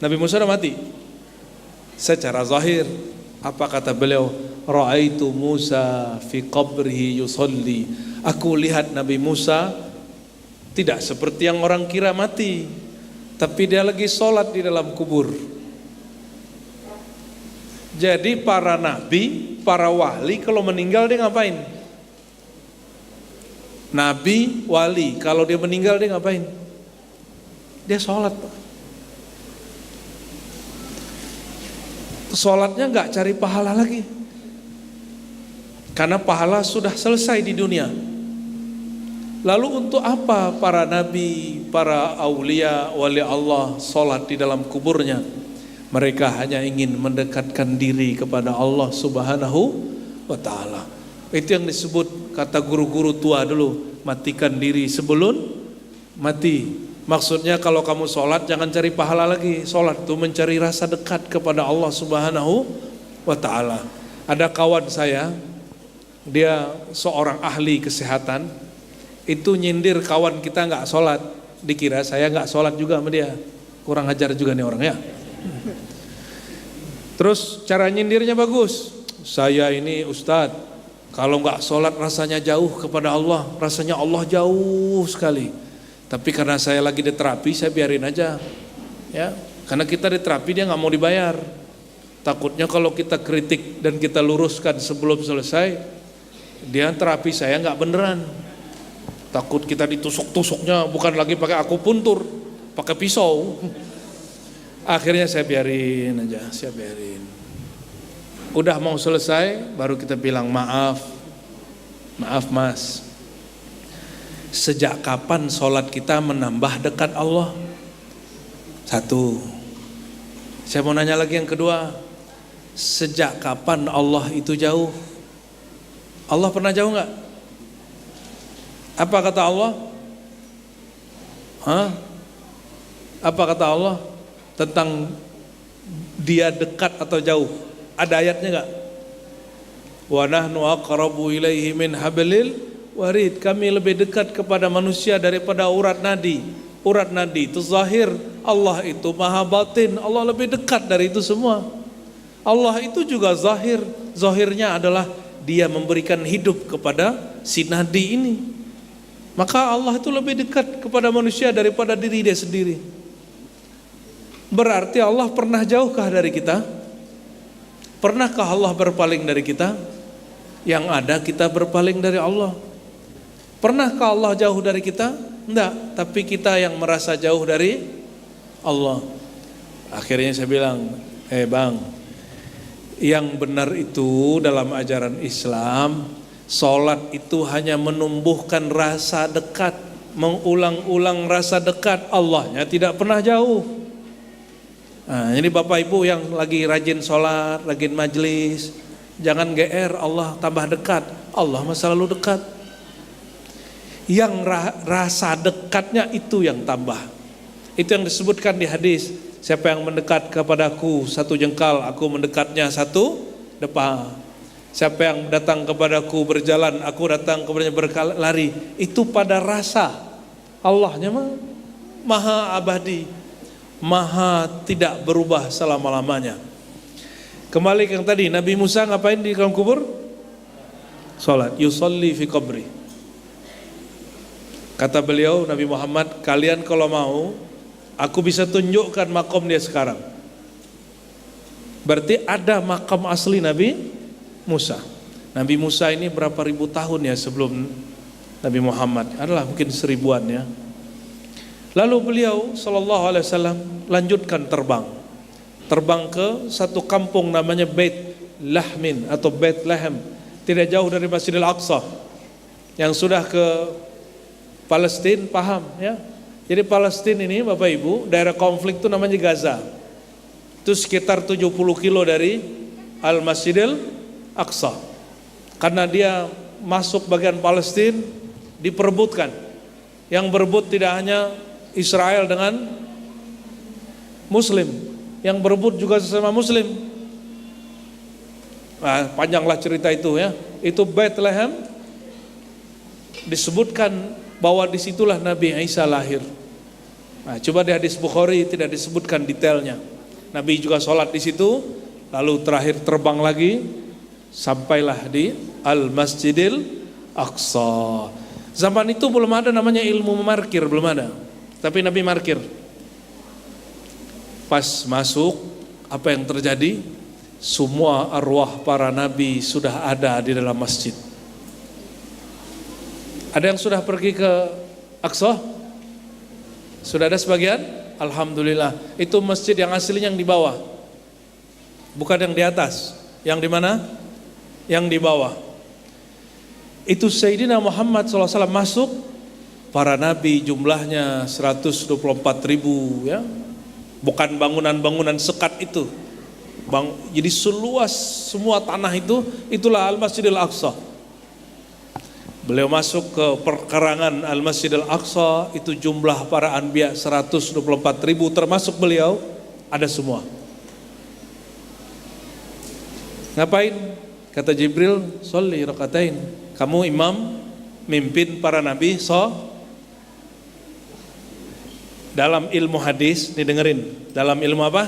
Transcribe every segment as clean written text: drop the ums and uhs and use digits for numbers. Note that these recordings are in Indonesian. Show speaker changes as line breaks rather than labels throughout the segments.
Nabi Musa sudah mati secara zahir. Apa kata beliau? Ra'aitu Musa fi qabrihi yusalli. Aku lihat Nabi Musa tidak seperti yang orang kira mati, tapi dia lagi sholat di dalam kubur. Jadi para nabi, para wali kalau meninggal dia ngapain? Nabi, wali, kalau dia meninggal dia ngapain? Dia sholat, Pak. Sholatnya nggak cari pahala lagi, karena pahala sudah selesai di dunia. Lalu untuk apa para nabi, para aulia, wali Allah sholat di dalam kuburnya? Mereka hanya ingin mendekatkan diri kepada Allah Subhanahu wa ta'ala. Itu yang disebut kata guru-guru tua dulu, matikan diri sebelum mati. Maksudnya kalau kamu sholat jangan cari pahala lagi. Sholat itu mencari rasa dekat kepada Allah Subhanahu wa ta'ala. Ada kawan saya, dia seorang ahli kesehatan, itu nyindir kawan kita nggak sholat, dikira saya nggak sholat juga sama dia. Kurang ajar juga nih orangnya. Terus cara nyindirnya bagus. Saya ini ustadz, kalau nggak sholat rasanya jauh kepada Allah, rasanya Allah jauh sekali. Tapi karena saya lagi di terapi, saya biarin aja, ya. Karena kita di terapi dia nggak mau dibayar. Takutnya kalau kita kritik dan kita luruskan sebelum selesai, dia terapi saya nggak beneran. Takut kita ditusuk-tusuknya, bukan lagi pakai akupuntur, pakai pisau. Akhirnya saya biarin aja, saya biarin. Udah mau selesai, baru kita bilang maaf mas. Sejak kapan sholat kita menambah dekat Allah? Satu. Saya mau nanya lagi yang kedua. Sejak kapan Allah itu jauh? Allah pernah jauh nggak? Apa kata Allah? Apa kata Allah tentang dia dekat atau jauh? Ada ayatnya nggak? Wa nahnu aqrabu ilaihi min hablil warid. Kami lebih dekat kepada manusia daripada urat nadi. Urat nadi itu zahir, Allah itu maha batin. Allah lebih dekat dari itu semua. Allah itu juga zahir. Zahirnya adalah dia memberikan hidup kepada si nadi ini. Maka Allah itu lebih dekat kepada manusia daripada diri dia sendiri. Berarti Allah pernah jauhkah dari kita? Pernahkah Allah berpaling dari kita? Yang ada kita berpaling dari Allah. Pernahkah Allah jauh dari kita? Enggak, tapi kita yang merasa jauh dari Allah. Akhirnya saya bilang, bang, yang benar itu dalam ajaran Islam, sholat itu hanya menumbuhkan rasa dekat, mengulang-ulang rasa dekat. Allahnya tidak pernah jauh. Nah, ini bapak ibu yang lagi rajin sholat, rajin majlis, jangan GR Allah tambah dekat. Allah mah selalu dekat. Yang rasa dekatnya itu yang tambah. Itu yang disebutkan di hadis, siapa yang mendekat kepadaku satu jengkal, aku mendekatnya satu depa. Siapa yang datang kepadaku berjalan, aku datang kepadanya berlari. Itu pada rasa. Allahnya mah maha abadi, maha tidak berubah selama-lamanya. Kembali ke yang tadi, Nabi Musa ngapain di dalam kubur? Salat, yusalli fi qabri. Kata beliau, Nabi Muhammad, kalian kalau mau, aku bisa tunjukkan makom dia sekarang. Berarti ada makam asli Nabi Musa. Nabi Musa ini berapa ribu tahun ya sebelum Nabi Muhammad? Adalah mungkin seribuan ya. Lalu beliau sallallahu alaihi wasallam lanjutkan terbang ke satu kampung namanya Bait Lahmin atau Bethlehem, tidak jauh dari Masjidil Aqsa. Yang sudah ke Palestina paham ya. Jadi Palestina ini Bapak Ibu, daerah konflik itu namanya Gaza. Itu sekitar 70 kilo dari Al-Masjidil Aqsa. Karena dia masuk bagian Palestina, diperebutkan. Yang berebut tidak hanya Israel dengan Muslim, yang berebut juga sesama Muslim. Nah, panjanglah cerita itu ya. Itu Bethlehem, disebutkan bahwa disitulah Nabi Isa lahir. Nah, coba di hadis Bukhari tidak disebutkan detailnya. Nabi juga sholat di situ, lalu terakhir terbang lagi, sampailah di Al-Masjidil Aqsa. Zaman itu belum ada namanya ilmu memarkir, belum ada. Tapi Nabi markir. Pas masuk, apa yang terjadi? Semua arwah para nabi sudah ada di dalam masjid. Ada yang sudah pergi ke Aqsa? Sudah ada sebagian? Alhamdulillah. Itu masjid yang aslinya yang di bawah, bukan yang di atas. Yang di mana? Yang di bawah. Itu Sayyidina Muhammad SAW masuk, para nabi jumlahnya 124.000 ya. Bukan bangunan-bangunan sekat itu. Jadi seluas semua tanah itu, itulah Al-Masjidil Aqsa. Beliau masuk ke perkarangan Al-Masjidil Aqsa, itu jumlah para anbiya 124.000 termasuk beliau, ada semua. Ngapain? Kata Jibril, sholli rakatain. Kamu imam, mimpin para nabi, dalam ilmu hadis, nih dengerin. Dalam ilmu apa?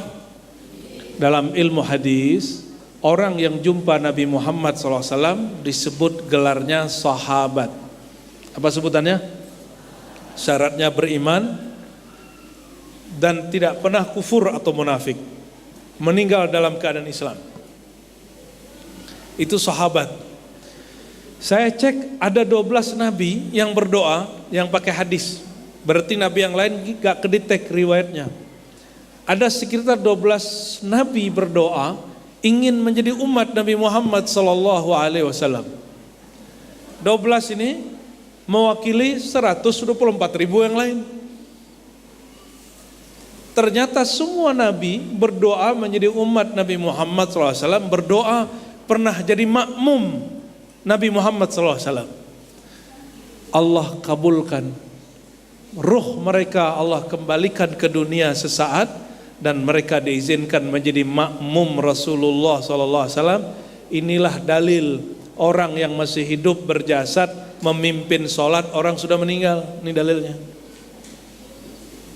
Dalam ilmu hadis, orang yang jumpa Nabi Muhammad SAW disebut gelarnya sahabat. Apa sebutannya? Syaratnya beriman dan tidak pernah kufur atau munafik, meninggal dalam keadaan Islam. Itu sahabat. Saya cek ada 12 nabi yang berdoa yang pakai hadis. Berarti nabi yang lain gak kedetek riwayatnya. Ada sekitar 12 nabi berdoa ingin menjadi umat Nabi Muhammad sallallahu alaihi wasallam. 12 ini mewakili 124.000 yang lain. Ternyata semua nabi berdoa menjadi umat Nabi Muhammad sallallahu alaihi wasallam, berdoa pernah jadi makmum Nabi Muhammad sallallahu alaihi wasallam. Allah kabulkan ruh mereka, Allah kembalikan ke dunia sesaat, dan mereka diizinkan menjadi makmum Rasulullah SAW. Inilah dalil orang yang masih hidup berjasad memimpin sholat orang sudah meninggal. Ini dalilnya.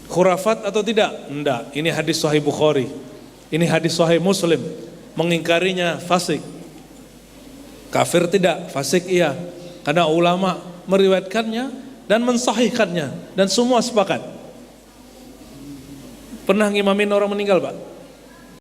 Khurafat atau tidak? Enggak. Ini hadis Sahih Bukhari. Ini hadis Sahih Muslim. Mengingkarinya fasik. Kafir tidak, fasik iya. Karena ulama meriwayatkannya dan mensahihkannya, dan semua sepakat. Pernah ngimamin orang meninggal, Pak?